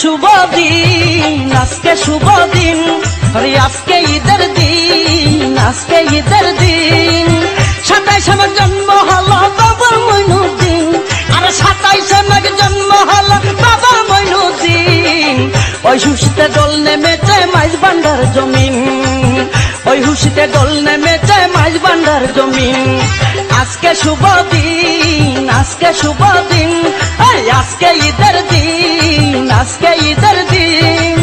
শুভ দিন, আজকে শুভ দিন, আরে আজকে ঈদের দিন, আজকে ঈদের দিন। 27 মাঘ জন্ম হলো বাবা মইনুদ্দিন, আরে 27 মাঘ জন্ম হলো বাবা মইনুদ্দিন। ওই খুশিতে দোল নেমেছে মাইজ ভান্ডার জমিন, ওই খুশিতে দোল নেমেছে মাইজ ভান্ডার জমিন। আজকে শুভ দিন, আজকে শুভ দিন, এই আজকে ঈদের দিন, আজকে ঈদের দিন।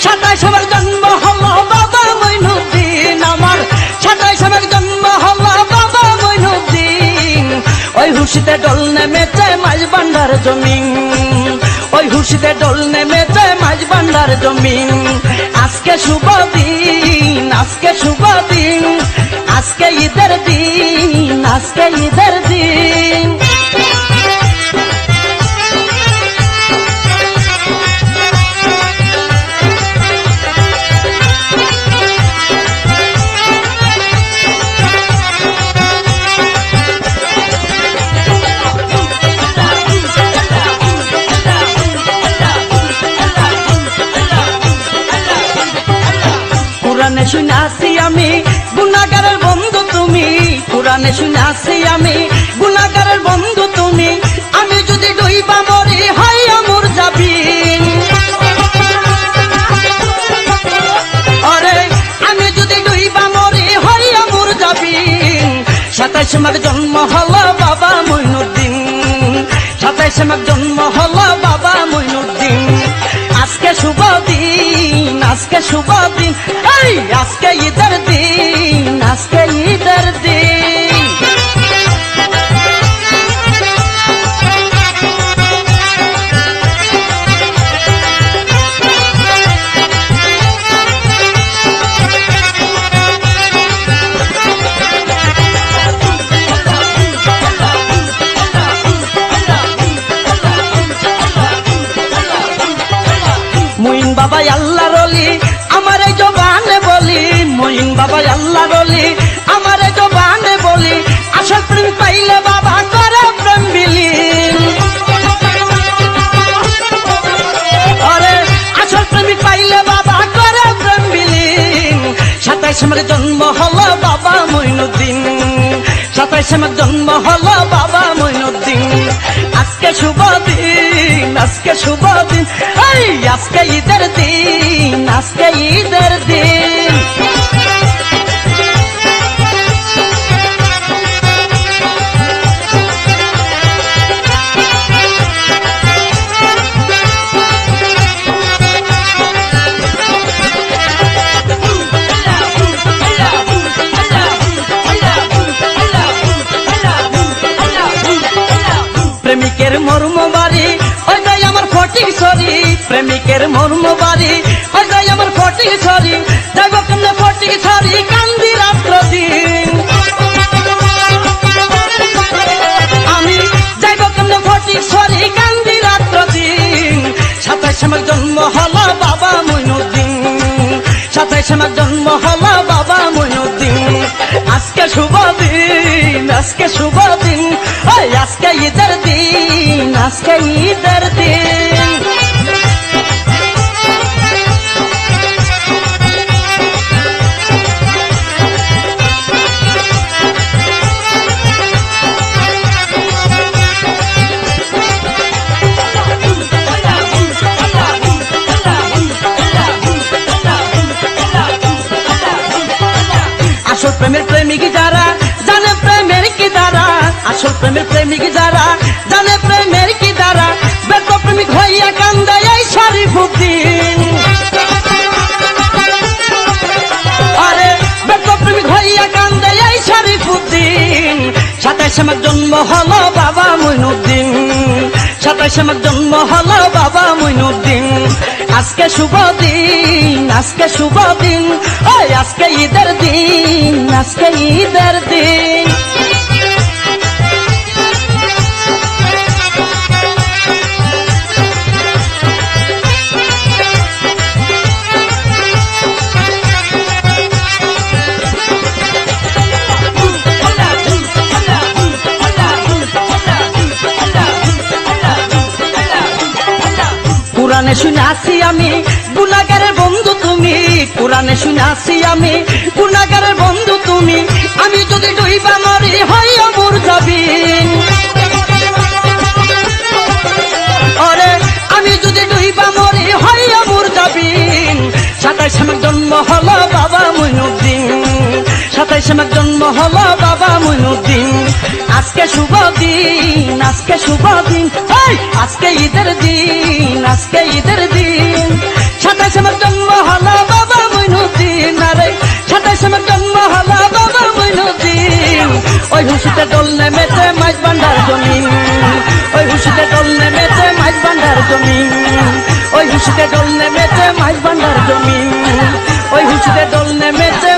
27 মাঘ জন্ম হলো বাবা মইনুদ্দিন, আমার 27 মাঘ জন্ম হলো বাবা মইনুদ্দিন। ওই খুশিতে দোল নেমেছে মাইজ ভান্ডার জমিন, ওই খুশিতে দোল নেমেছে মাইজ ভান্ডার জমিন। আজকে শুভ দিন, আজকে শুভ দিন, আজকে ঈদের দিন, আজকে ঈদের দিন। কোরআনে শুনাছি আমি গুনাহগারের বন্ধু তুমি, কোরআনে শুনাছি আমি গুনাহগারের বন্ধু তুমি। আমি যদি ডুইবা মরি হয় আমর যাবিন, আরে আমি যদি ডুইবা মরি হয় আমর যাবিন। 27 মাঘ জন্ম হলো বাবা মইনুদ্দিন, 27 মাঘ জন্ম হলো বাবা মইনুদ্দিন। আজকে শুভ দিন, আজকে শুভ দিন, এই আজকে ঈদের দিন, আজকে ঈদের দিন। মইন বাবা আল্লাহর ওলি আমার জবানে বলি, মইন বাবা আল্লাহর ওলি আমার জবানে বলি। আসল প্রেম পাইলে বাবা করে প্রেম বিলীন, আরে আসল প্রেম পাইলে বাবা করে প্রেম বিলীন। 27 মাঘ জন্ম হলো বাবা মইনুদ্দিন, 27 মাঘ জন্ম হলো বাবা মইনুদ্দিন। আজকে শুভ দিন, আজকে শুভ দিন, এই আজকে ঈদের দিন, আজকে ঈদের দিন। প্রেমিকের মর্ম বাড়ি ওই যাই আমার ফটিক সরি, প্রেমিকের মর্ম বাড়ি ওই যাই আমার ফটিক সরি। যাইব কেমনে ফটিক সরি কান্দি রাত্র দিন, আমি যাইব কেমনে ফটিক সরি কান্দি রাত্র দিন। 27 মাঘ জন্ম হলো বাবা মইনুদ্দিন, 27 মাঘ জন্ম হলো বাবা মইনুদ্দিন। আজকে শুভ দিন, আজকে শুভ দিন, ওই আজকে ঈদের দিন, আজকে ঈদের দিন। আসল প্রেমের প্রেমিক যারা জানে প্রেমের কি দ্বারা, আসল প্রেমের প্রেমিক যারা জানে প্রেমের কি দ্বারা। বেক প্রেমিক হইয়া কান্দে এই শরীফুদ্দিন, আরে বেক প্রেমিক হইয়া কান্দে এই শরীফুদ্দিন। 27 মাঘ জন্ম হলো বাবা মইনুদ্দিন, 27 মাঘ জন্ম হলো বাবা মইনুদ্দিন। আজকে শুভ দিন, আজকে শুভ দিন, ওই আজকে ঈদের দিন, আজকে ঈদের দিন। কোরআনে শুনে আসি আমি গুনাহগারের বন্ধু তুমি, কোরআনে শুনে আসি আমি গুনাহগারের বন্ধু তুমি। আমি যদি ডুইবা মরি হইয়া মুরজাবিন, আরে আমি যদি ডুইবা মরি হইয়া মুরজাবিন। 27 আমার জন্ম হলো বাবা মুইনুদ্দিন, 27 আমার জন্ম হলো বাবা মুইনুদ্দিন। আজকে শুভ দিন, আজকে শুভ দিন, আজকে ঈদের দিন, আজকে ঈদের দিন। 27 আমার জন্ম হলো বাবা মুইনুদ্দিন, আরে 27 আমার জন্ম হলো বাবা মুইনুদ্দিন। ওই খুশিতে দোল নেমেছে মাইজ ভান্ডার জমিন, ওই খুশিতে দোল নেমেছে মাইজ ভান্ডার জমিন, ওই খুশিতে দোল নেমেছে মাইজ ভান্ডার জমিন, ওই খুশিতে দোল নেমেছে